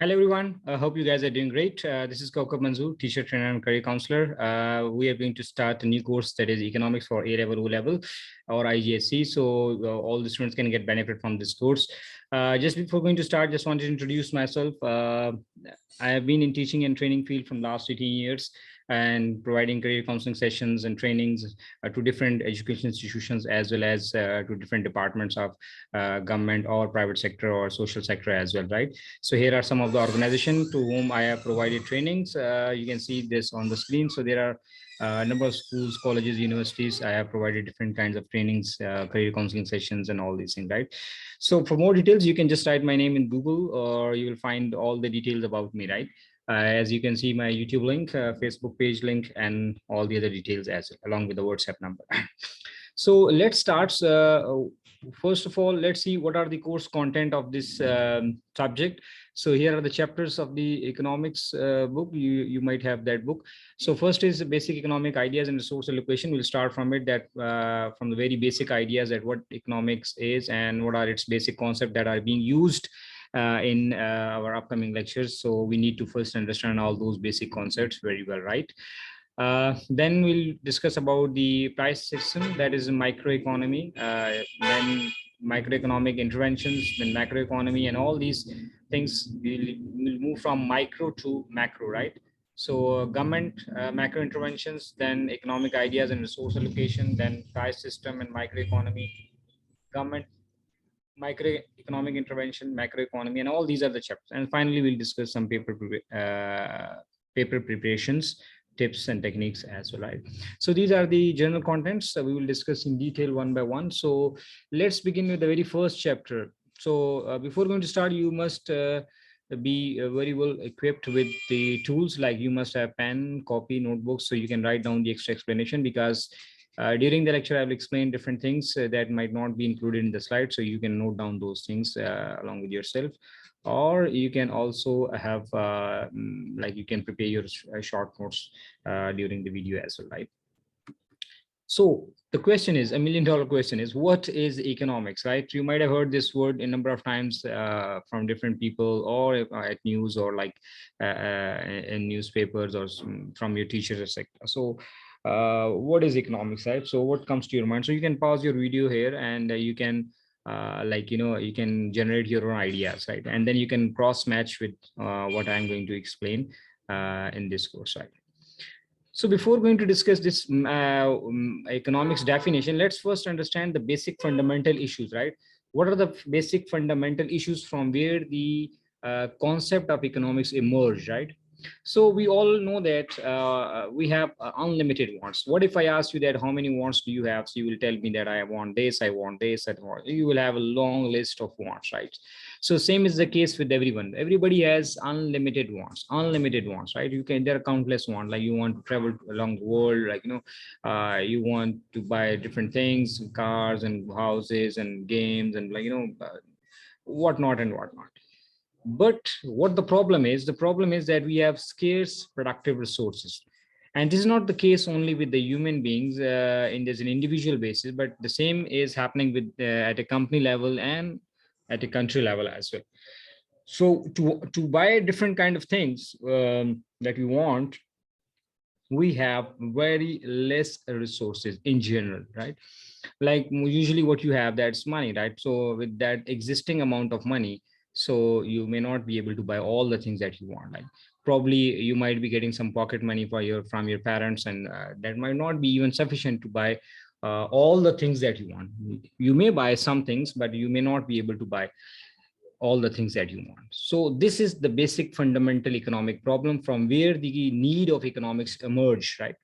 Hello, everyone. I hope you guys are doing great. This is Kokab Manzoor, teacher, trainer, and career counselor. We are going to start a new course that is economics for A-level, O-level, or IGSCE. So all the students can get benefit from this course. Just before going to start, just wanted to introduce myself. I have been in teaching and training field from last 18 years and providing career counseling sessions and trainings to different education institutions as well as to different departments of government or private sector or social sector as well, right? So here are some of the organizations to whom I have provided trainings. You can see this on the screen. So there are a number of schools, colleges, universities. I have provided different kinds of trainings, career counseling sessions and all these things, right? So for more details, you can just type my name in Google or you will find all the details about me, right? As you can see my YouTube link, Facebook page link, and all the other details as well, along with the WhatsApp number. So let's start. First of all, let's see what are the course content of this subject. So here are the chapters of the economics book. You might have that book. So first is basic economic ideas and resource allocation. We'll start from it, that from the very basic ideas that what economics is and what are its basic concepts that are being used in our upcoming lectures. So we need to first understand all those basic concepts very well, right? Then we'll discuss about the price system, that is microeconomy, then microeconomic interventions, then macroeconomy, and all these things will move from micro to macro, right? So government macro interventions, then economic ideas and resource allocation, then price system and microeconomy, government microeconomic intervention, macroeconomy, and all these are the chapters. And finally, we'll discuss some paper preparations, tips and techniques as well, right? So these are the general contents we will discuss in detail one by one. So let's begin with the very first chapter. So before going to start, you must be very well equipped with the tools, like you must have pen, copy, notebooks, so you can write down the extra explanation, because during the lecture, I will explain different things that might not be included in the slide. So you can note down those things along with yourself, or you can also have like you can prepare your short notes during the video as well, right? So the question is, $1 million question is, what is economics, right? You might have heard this word a number of times from different people, or at news, or like in newspapers, or from your teachers, etc. So what is economics, right? So what comes to your mind? So you can pause your video here, and you can you can generate your own ideas, right? And then you can cross match with what I'm going to explain in this course, right? So before going to discuss this economics definition, let's first understand the basic fundamental issues, right? What are the basic fundamental issues from where the concept of economics emerged, right? So we all know that we have unlimited wants. What if I ask you that how many wants do you have? So you will tell me that I want this, I want this, I want. You will have a long list of wants, right? So same is the case with everyone. Everybody has unlimited wants, right? You can, there are countless wants, like you want to travel along the world, like, you want to buy different things, cars and houses and games and whatnot and whatnot. But what the problem is that we have scarce productive resources. And this is not the case only with the human beings in as an individual basis, but the same is happening with at a company level and at a country level as well. So to buy different kind of things that we want, we have very less resources in general, right? Like usually what you have, that's money, right? So with that existing amount of money, so you may not be able to buy all the things that you want. Like probably you might be getting some pocket money from your parents, and that might not be even sufficient to buy all the things that you want. You may buy some things, but you may not be able to buy all the things that you want. So this is the basic fundamental economic problem from where the need of economics emerged, right?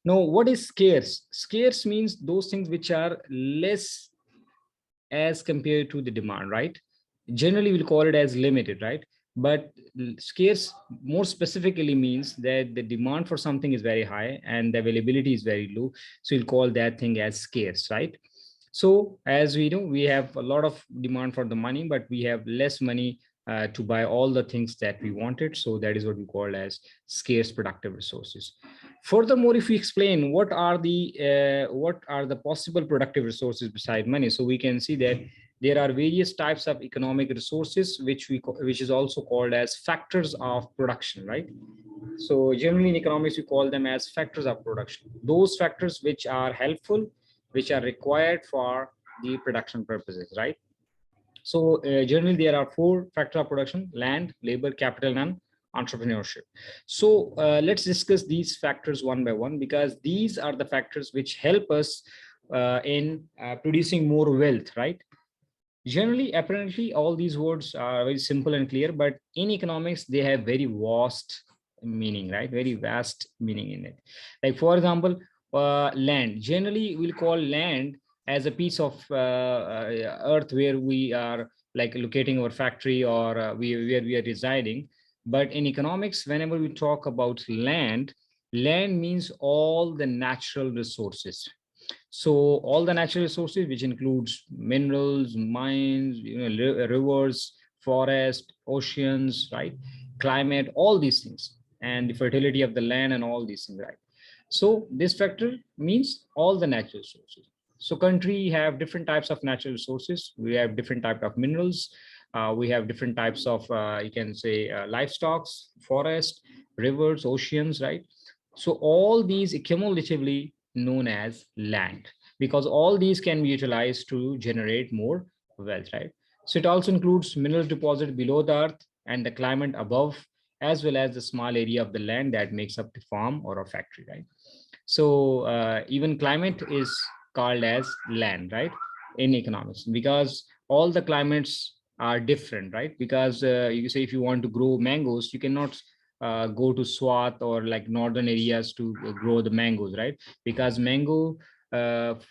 Now, what is scarce? Scarce means those things which are less as compared to the demand, right? Generally, we'll call it as limited, right? But scarce more specifically means that the demand for something is very high and the availability is very low. So we'll call that thing as scarce, right? So as we know, we have a lot of demand for the money, but we have less money to buy all the things that we wanted. So that is what we call as scarce productive resources. Furthermore, if we explain what are the possible productive resources beside money, so we can see that there are various types of economic resources, which is also called as factors of production, right? So generally in economics, we call them as factors of production. Those factors which are helpful, which are required for the production purposes, right? So generally there are four factors of production: land, labor, capital, and entrepreneurship. So let's discuss these factors one by one, because these are the factors which help us in producing more wealth, right? Generally, apparently, all these words are very simple and clear, but in economics, they have very vast meaning, right? Very vast meaning in it. Like, for example, land. Generally, we'll call land as a piece of earth where we are like locating our factory, or where we are residing. But in economics, whenever we talk about land, land means all the natural resources. So all the natural resources, which includes minerals, mines, rivers, forest, oceans, right? Climate, all these things, and the fertility of the land and all these things, right? So this factor means all the natural resources. So country have different types of natural resources. We have different type of minerals. We have different types of, you can say, livestock, forest, rivers, oceans, right? So all these cumulatively known as land, because all these can be utilized to generate more wealth, right? So it also includes mineral deposit below the earth and the climate above, as well as the small area of the land that makes up the farm or a factory, right? So even climate is called as land, right? In economics, because all the climates are different, right? Because you say if you want to grow mangoes, you cannot go to Swat or like northern areas to grow the mangoes, right? Because mango,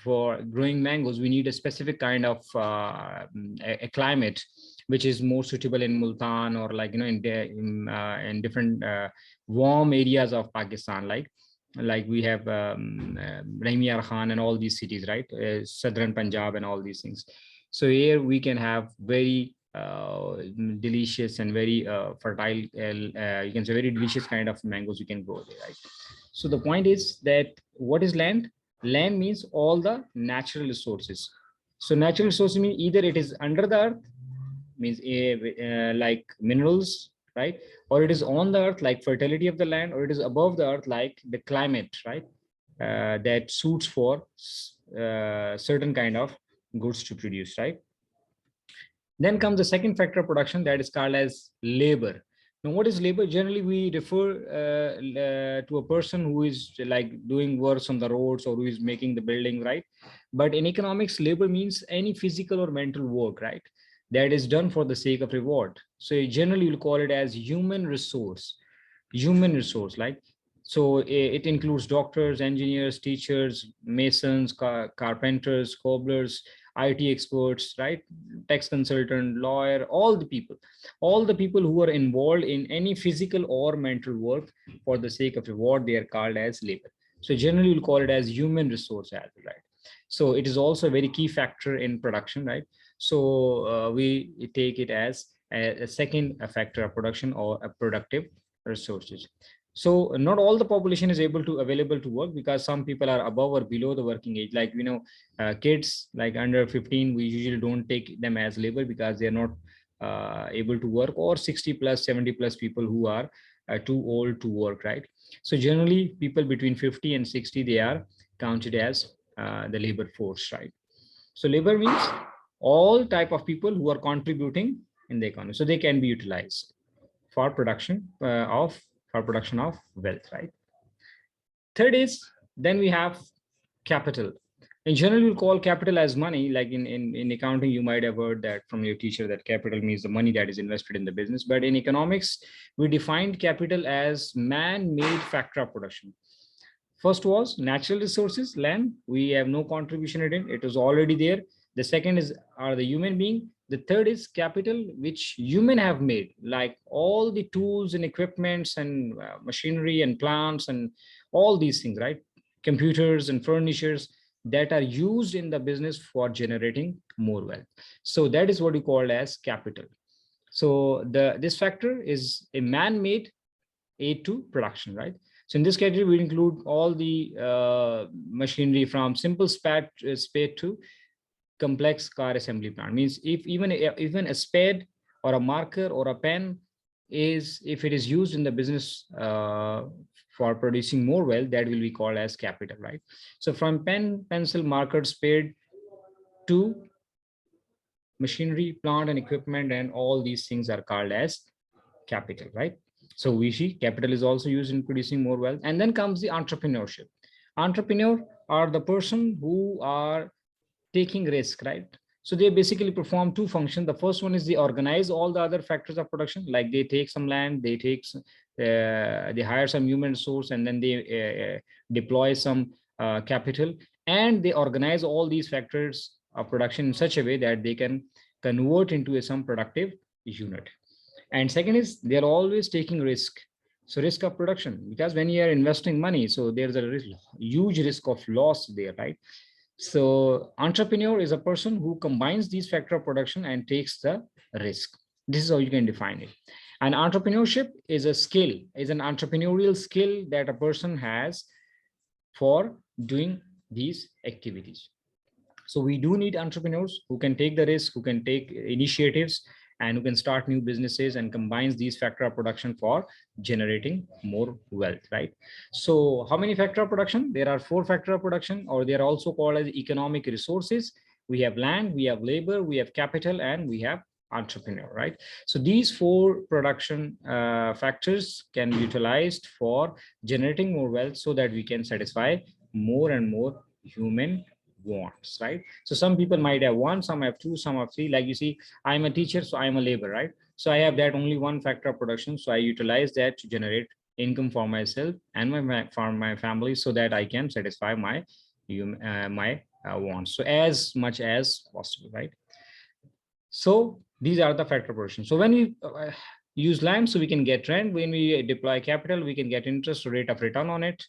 for growing mangoes, we need a specific kind of a climate which is more suitable in Multan, or like in different warm areas of Pakistan, like we have Rahimiyar Khan and all these cities, right? Southern Punjab and all these things. So here we can have very delicious and very fertile, you can say very delicious kind of mangoes you can grow there, right? So the point is that what is land? Land means all the natural resources. So natural resources mean either it is under the earth, means like minerals, right? Or it is on the earth, like fertility of the land, or it is above the earth, like the climate, right? That suits for certain kind of goods to produce, right? Then comes the second factor of production, that is called as labor. Now, what is labor? Generally, we refer to a person who is like doing works on the roads, or who is making the building, right? But in economics, labor means any physical or mental work, right? That is done for the sake of reward. So generally, we'll call it as human resource, like, so it includes doctors, engineers, teachers, masons, carpenters, cobblers, IT experts, right? Tax consultant, lawyer, all the people who are involved in any physical or mental work for the sake of reward, they are called as labor. So generally we'll call it as human resource as well, right? So it is also a very key factor in production, right? So we take it as a second factor of production, or a productive resources. So not all the population is able to available to work, because some people are above or below the working age, like kids like under 15, we usually don't take them as labor, because they're not able to work, or 60 plus 70 plus people who are too old to work, right? So generally people between 50 and 60, they are counted as the labor force, right? So labor means all type of people who are contributing in the economy, so they can be utilized for production of wealth, right? Third is, then we have capital. In general, we'll call capital as money. Like in accounting, you might have heard that from your teacher, that capital means the money that is invested in the business. But in economics, we defined capital as man-made factor of production. First was natural resources, land. We have no contribution in it. It was already there. The second is are the human being. The third is capital, which human have made, like all the tools and equipments and machinery and plants and all these things, right? Computers and furnitures that are used in the business for generating more wealth. So that is what we call as capital. So this factor is a man-made aid to production, right? So in this category, we include all the machinery from simple spade to complex car assembly plant. Means if even a spade or a marker or a pen is, if it is used in the business for producing more wealth, that will be called as capital, right? So from pen, pencil, marker, spade to machinery, plant and equipment, and all these things are called as capital, right? So we see capital is also used in producing more wealth. And then comes the entrepreneurship. Entrepreneur are the person who are taking risk, right? So they basically perform two functions. The first one is they organize all the other factors of production, like they take some land, they hire some human resource, and then they deploy some capital, and they organize all these factors of production in such a way that they can convert into some productive unit. And second is they're always taking risk. So risk of production, because when you are investing money, so there's a huge risk of loss there, right? So entrepreneur is a person who combines these factors of production and takes the risk. This is how you can define it. And entrepreneurship is a skill, is an entrepreneurial skill that a person has for doing these activities. So we do need entrepreneurs who can take the risk, who can take initiatives, and who can start new businesses and combines these factors of production for generating more wealth, right? So how many factors of production? There are 4 factors of production, or they are also called as economic resources. We have land, we have labor, we have capital, and we have entrepreneur, right? So these 4 production factors can be utilized for generating more wealth so that we can satisfy more and more human wants, right? So some people might have 1, some have 2, some have 3. Like you see, I'm a teacher, so I'm a labor, right? So I have that only 1 factor of production. So I utilize that to generate income for myself and for my family, so that I can satisfy my wants, so as much as possible, right? So these are the factor production. So when we use land, so we can get rent. When we deploy capital, we can get interest or rate of return on it.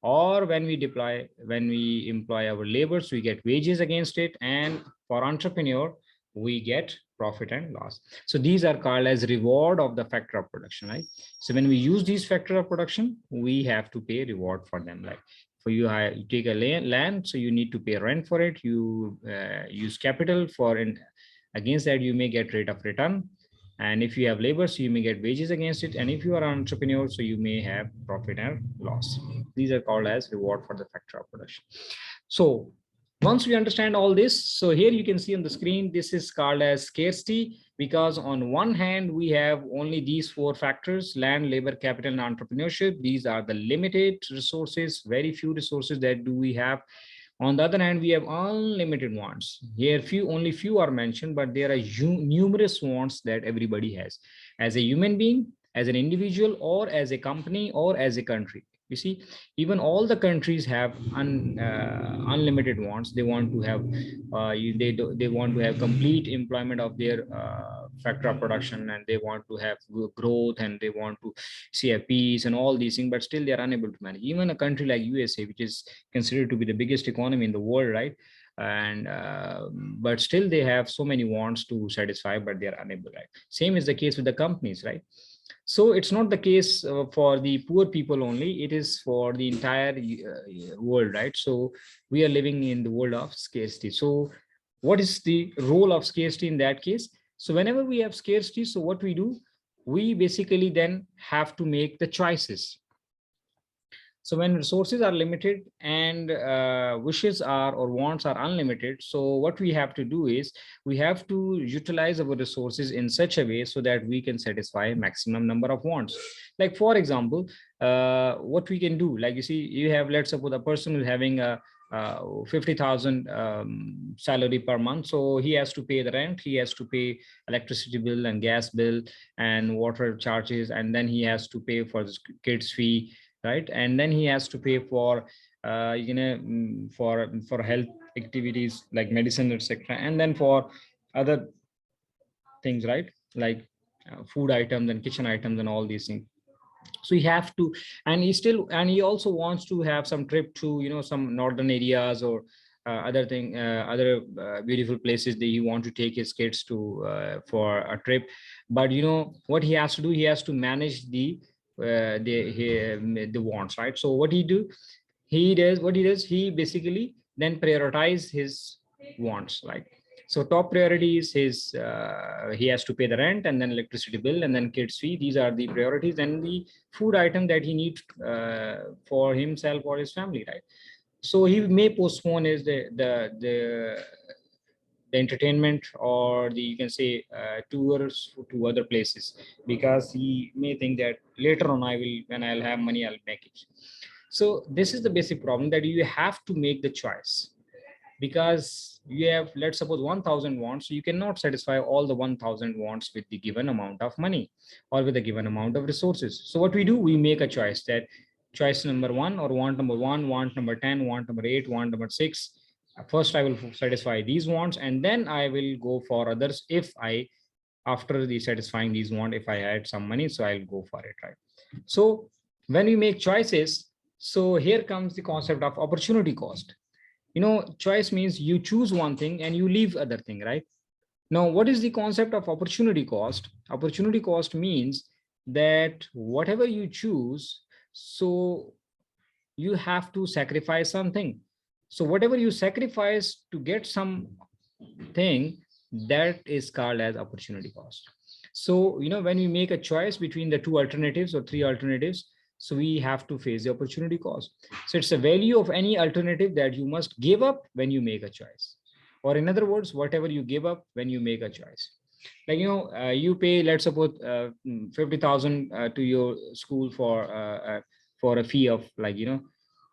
Or when we employ our laborers, we get wages against it. And for entrepreneur, we get profit and loss. So these are called as reward of the factor of production, right? So when we use these factor of production, we have to pay reward for them. Like for you take a land, so you need to pay rent for it. You use capital for it. Against that, you may get rate of return. And if you have labor, so you may get wages against it. And if you are an entrepreneur, so you may have profit and loss. These are called as reward for the factor of production. So once we understand all this, so here you can see on the screen, this is called as scarcity, because on one hand, we have only these 4 factors: land, labor, capital, and entrepreneurship. These are the limited resources, very few resources that do we have. On the other hand, we have unlimited wants. Here, only few are mentioned, but there are numerous wants that everybody has, as a human being, as an individual, or as a company, or as a country. You see, even all the countries have unlimited wants. They want to have they want to have complete employment of their factor of production, and they want to have growth, and they want to see a peace and all these things, but still they are unable to manage. Even a country like USA, which is considered to be the biggest economy in the world, right? And but still they have so many wants to satisfy, but they are unable, right? Same is the case with the companies, right? So it's not the case for the poor people only, it is for the entire world, right? So we are living in the world of scarcity. So what is the role of scarcity in that case? So whenever we have scarcity, so what we do, we basically then have to make the choices. So when resources are limited and wishes are or wants are unlimited, so what we have to do is we have to utilize our resources in such a way so that we can satisfy maximum number of wants. Like for example, what we can do, like you see, you have, let's suppose a person is having a 50,000 salary per month. So he has to pay the rent, he has to pay electricity bill and gas bill and water charges, and then he has to pay for the kids fee, right? And then he has to pay for for health activities like medicine, etc., and then for other things, right? Like food items and kitchen items and all these things. So he have to, and he also wants to have some trip to some northern areas or other beautiful places that he want to take his kids to for a trip. But what he has to do, he has to manage the wants, right? So what he does, he basically then prioritize his wants, right? So top priority is his, he has to pay the rent and then electricity bill and then kids fee. These are the priorities, and the food item that he needs for himself or his family, right? So he may postpone his the entertainment, or the, you can say, tours to other places, because he may think that later on I will, when I'll have money, I'll make it. So this is the basic problem, that you have to make the choice, because you have, let's suppose, 1000 wants. You cannot satisfy all the 1000 wants with the given amount of money or with a given amount of resources. So what we do, we make a choice, that choice number one, or want number one, want number 10, want number 8, want number 6. First I will satisfy these wants, and then I will go for others. If I, after the satisfying these want, if I had some money, so I'll go for it, right? So when we make choices, so here comes the concept of opportunity cost. Choice means you choose one thing and you leave other thing, right? Now, what is the concept of opportunity cost? Opportunity cost means that whatever you choose, so you have to sacrifice something. So whatever you sacrifice to get some thing, that is called as opportunity cost. So when we make a choice between the two alternatives or three alternatives, so we have to face the opportunity cost. So it's the value of any alternative that you must give up when you make a choice, or in other words, whatever you give up when you make a choice. Like, you pay, let's suppose, 50,000 to your school for a fee of, like,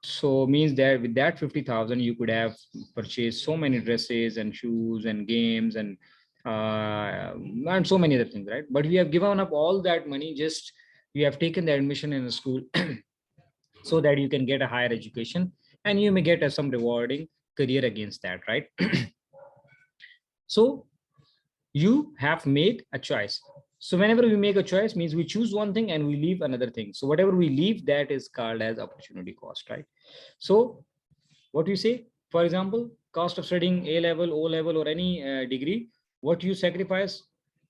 so means that with that 50,000 you could have purchased so many dresses and shoes and games and so many other things, right? But we have given up all that money, just you have taken the admission in a school so that you can get a higher education, and you may get some rewarding career against that, right? So you have made a choice. So whenever we make a choice, means we choose one thing and we leave another thing. So whatever we leave, that is called as opportunity cost, right? So what you say, for example, cost of studying A level, O level, or any degree, what you sacrifice,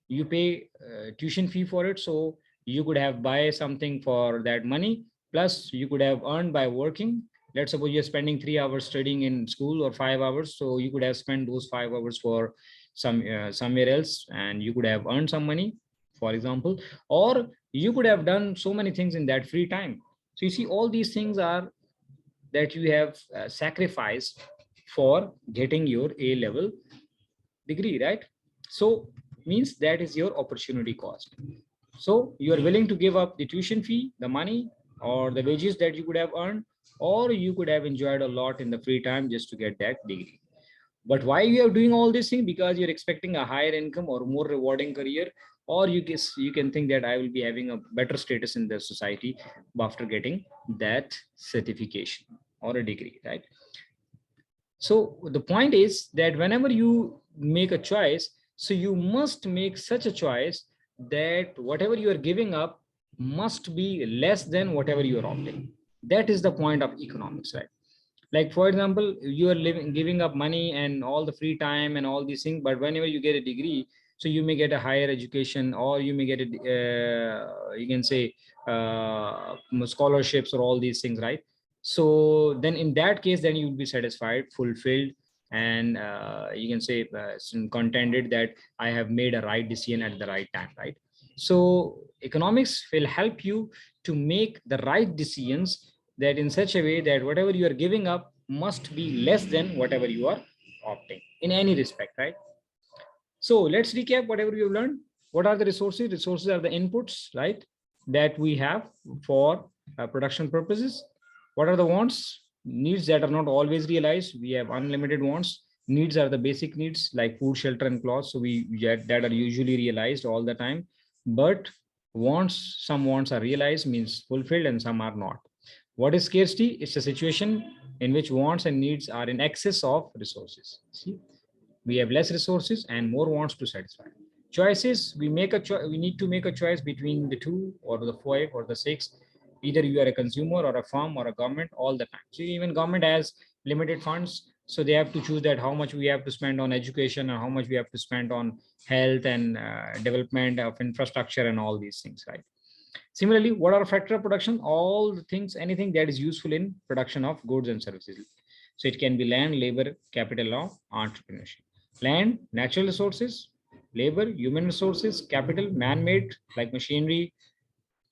you pay tuition fee for it. So you could have buy something for that money, plus you could have earned by working. Let's suppose you're spending 3 hours studying in school, or 5 hours, so you could have spent those 5 hours for somewhere else, and you could have earned some money, for example. Or you could have done so many things in that free time. So you see, all these things are that you have sacrificed for getting your A level degree, right? So means that is your opportunity cost. So you are willing to give up the tuition fee, the money, or the wages that you could have earned, or you could have enjoyed a lot in the free time just to get that degree. But why you are doing all this thing? Because you're expecting a higher income or more rewarding career, or you can think that I will be having a better status in the society after getting that certification or a degree, right? So the point is that whenever you make a choice, so you must make such a choice that whatever you are giving up must be less than whatever you are opting. That is the point of economics, right? Like, for example, you are giving up money and all the free time and all these things, but whenever you get a degree, so you may get a higher education, or you may get a you can say scholarships or all these things, right? So then in that case, then you will be satisfied, fulfilled, and you can say contented that I have made a right decision at the right time, right? So economics will help you to make the right decisions, that in such a way that whatever you are giving up must be less than whatever you are opting in any respect, right? So let's recap whatever you've learned. What are the resources? Resources are the inputs, right, that we have for production purposes. What are the wants? Needs that are not always realized. We have unlimited wants. Needs are the basic needs like food, shelter, and clothes. So we get that are usually realized all the time. But wants, some wants are realized, means fulfilled, and some are not. What is scarcity? It's a situation in which wants and needs are in excess of resources. See, we have less resources and more wants to satisfy. Choices, we make a choice, we need to make a choice between the two or the five or the six. Either you are a consumer or a firm or a government all the time. So even government has limited funds, so they have to choose that how much we have to spend on education, or how much we have to spend on health and development of infrastructure and all these things, right? Similarly, what are factor of production? All the things, anything that is useful in production of goods and services. So it can be land, labor, capital, or entrepreneurship. Land, natural resources; labor, human resources; capital, man-made like machinery,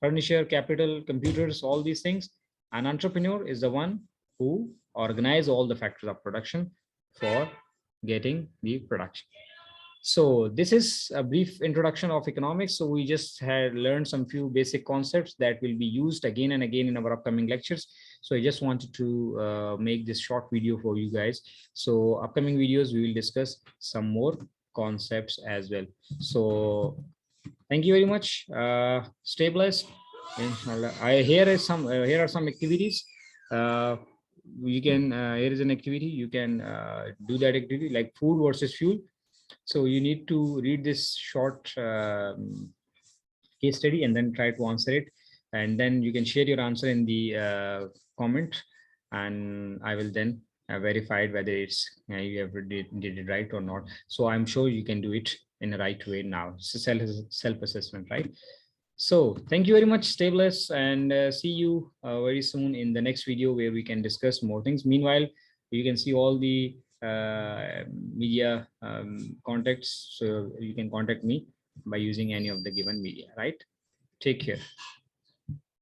furniture, capital, computers, all these things. An entrepreneur is the one who organize all the factors of production for getting the production. So this is a brief introduction of economics. So we just had learned some few basic concepts that will be used again and again in our upcoming lectures. So I just wanted to make this short video for you guys. So upcoming videos, we will discuss some more concepts as well. So thank you very much. Stay blessed. Inshallah. Here are some activities. You can here is an activity. You can do that activity like food versus fuel. So you need to read this short case study and then try to answer it. And then you can share your answer in the comment, and I will then verify whether it's you ever did it right or not. So I'm sure you can do it in the right way now. It's a self-assessment, right? So thank you very much. Stay blessed, and see you very soon in the next video where we can discuss more things. Meanwhile, you can see all the media contacts. So you can contact me by using any of the given media, right? Take care.